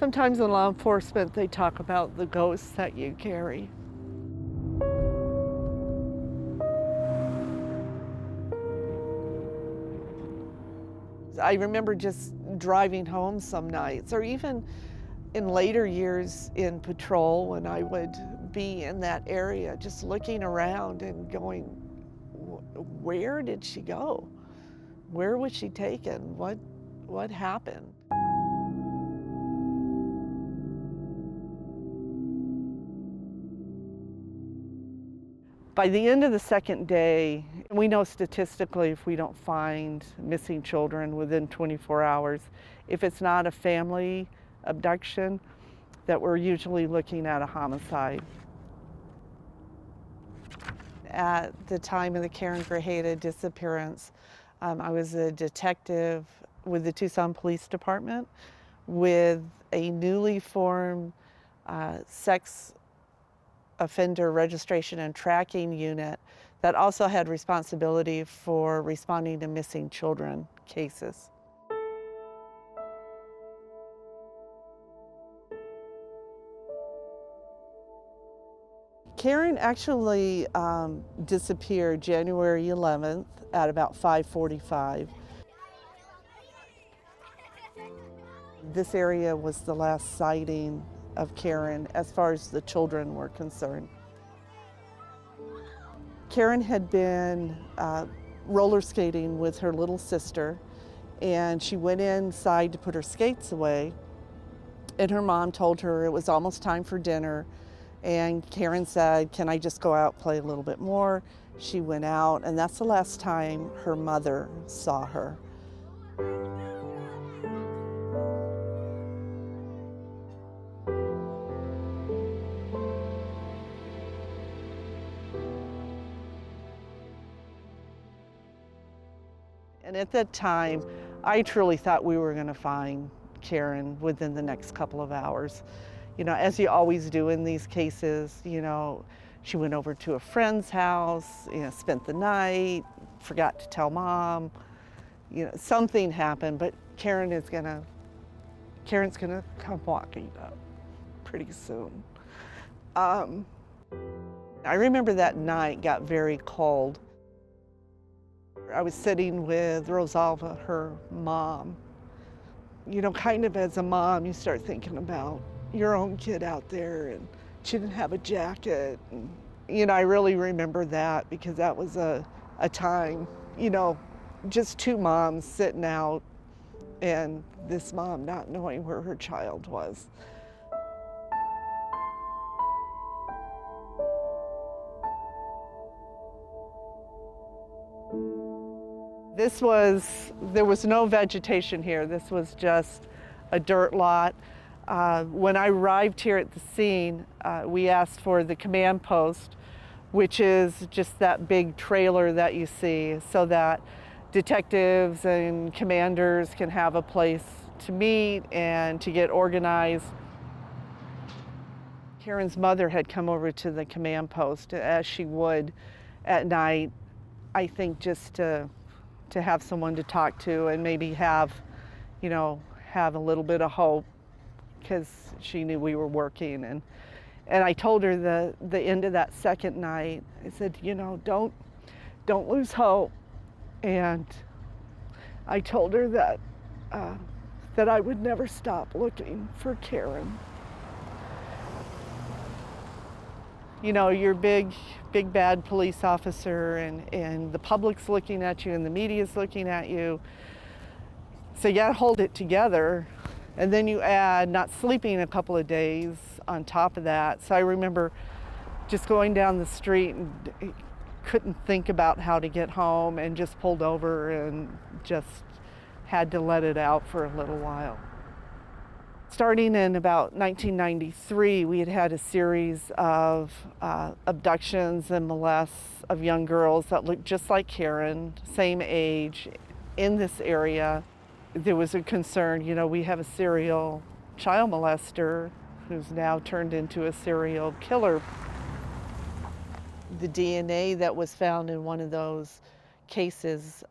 Sometimes in law enforcement, they talk about the ghosts that you carry. I remember just driving home some nights, or even in later years in patrol when I would be in that area, just looking around and going, where did she go? Where was she taken? What happened? By the end of the second day, we know statistically if we don't find missing children within 24 hours, if it's not a family abduction, that we're usually looking at a homicide. At the time of the Karen Grajeda disappearance, I was a detective with the Tucson Police Department with a newly formed sex offender registration and tracking unit that also had responsibility for responding to missing children cases. Karen actually disappeared January 11th at about 5:45. This area was the last sighting of Karen as far as the children were concerned. Karen had been roller skating with her little sister, and she went inside to put her skates away, and her mom told her it was almost time for dinner, and Karen said, "Can I just go out, play a little bit more?" She went out, and that's the last time her mother saw her. And at that time, I truly thought we were going to find Karen within the next couple of hours. You know, as you always do in these cases, you know, she went over to a friend's house, you know, spent the night, forgot to tell mom, you know, something happened, but Karen's gonna come walking up pretty soon. I remember that night got very cold. I was sitting with Rosalva, her mom. You know, kind of as a mom, you start thinking about your own kid out there, and she didn't have a jacket. And, you know, I really remember that because that was a time, you know, just two moms sitting out and this mom not knowing where her child was. There was no vegetation here. This was just a dirt lot. When I arrived here at the scene, we asked for the command post, which is just that big trailer that you see, so that detectives and commanders can have a place to meet and to get organized. Karen's mother had come over to the command post, as she would at night, I think just to have someone to talk to and maybe have, you know, have a little bit of hope, because she knew we were working. And I told her the end of that second night, I said, you know, don't lose hope. And I told her that I would never stop looking for Karen. You know, you're big bad police officer, and the public's looking at you and the media's looking at you. So you gotta hold it together. And then you add not sleeping a couple of days on top of that. So I remember just going down the street and couldn't think about how to get home, and just pulled over and just had to let it out for a little while. Starting in about 1993, we had a series of abductions and molests of young girls that looked just like Karen, same age, in this area. There was a concern, you know, we have a serial child molester who's now turned into a serial killer. The DNA that was found in one of those cases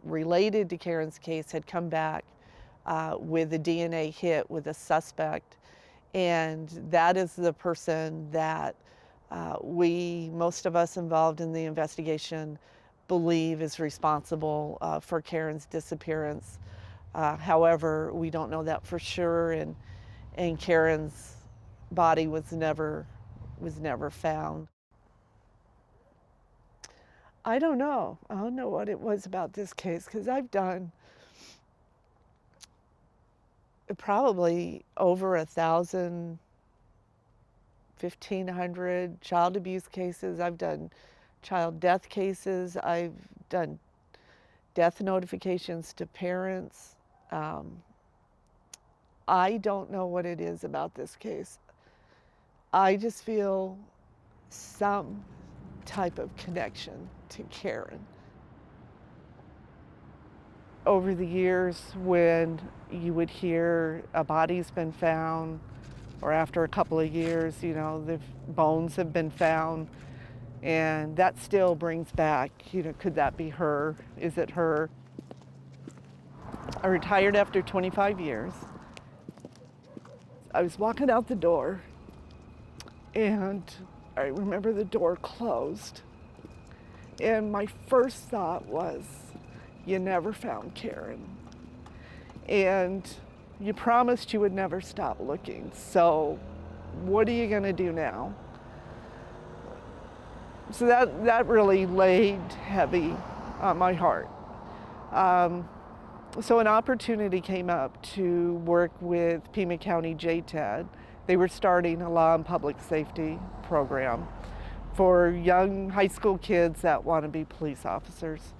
related to Karen's case had come back with a DNA hit with a suspect. And that is the person that most of us involved in the investigation, believe is responsible for Karen's disappearance. However, we don't know that for sure, and Karen's body was never found. I don't know. I don't know what it was about this case, because I've done probably over 1,000, 1,500 child abuse cases. I've done child death cases. I've done death notifications to parents. I don't know what it is about this case. I just feel some type of connection to Karen. Over the years, when you would hear a body's been found, or after a couple of years, you know, the bones have been found, and that still brings back, you know, could that be her? Is it her? I retired after 25 years. I was walking out the door, and I remember the door closed, and my first thought was, you never found Karen, and you promised you would never stop looking, so what are you gonna do now? So that really laid heavy on my heart. So an opportunity came up to work with Pima County JTAD. They were starting a law and public safety program for young high school kids that want to be police officers.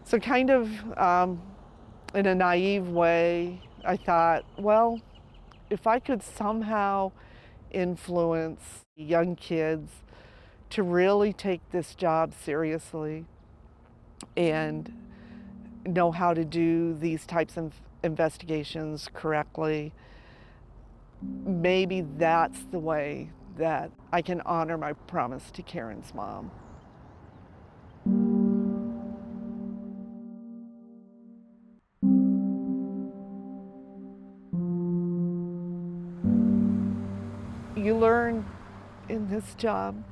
So kind of in a naive way, I thought, well, if I could somehow influence young kids to really take this job seriously and know how to do these types of investigations correctly, maybe that's the way that I can honor my promise to Karen's mom. You learn in this job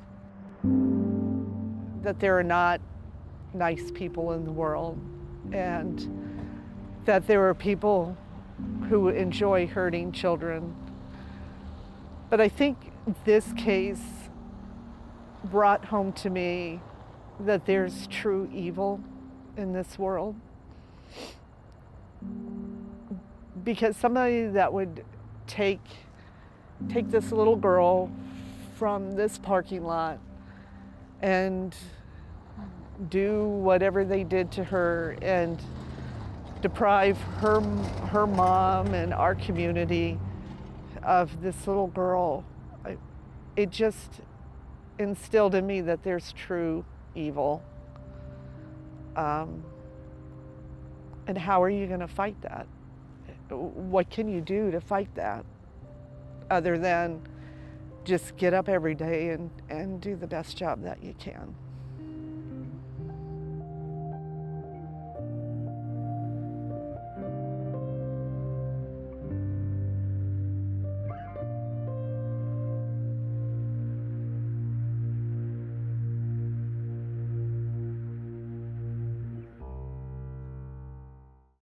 that there are not nice people in the world, and that there are people who enjoy hurting children. But I think this case brought home to me that there's true evil in this world. Because somebody that would take this little girl from this parking lot and do whatever they did to her and deprive her mom and our community of this little girl, it just instilled in me that there's true evil. And how are you going to fight that? What can you do to fight that other than just get up every day and do the best job that you can?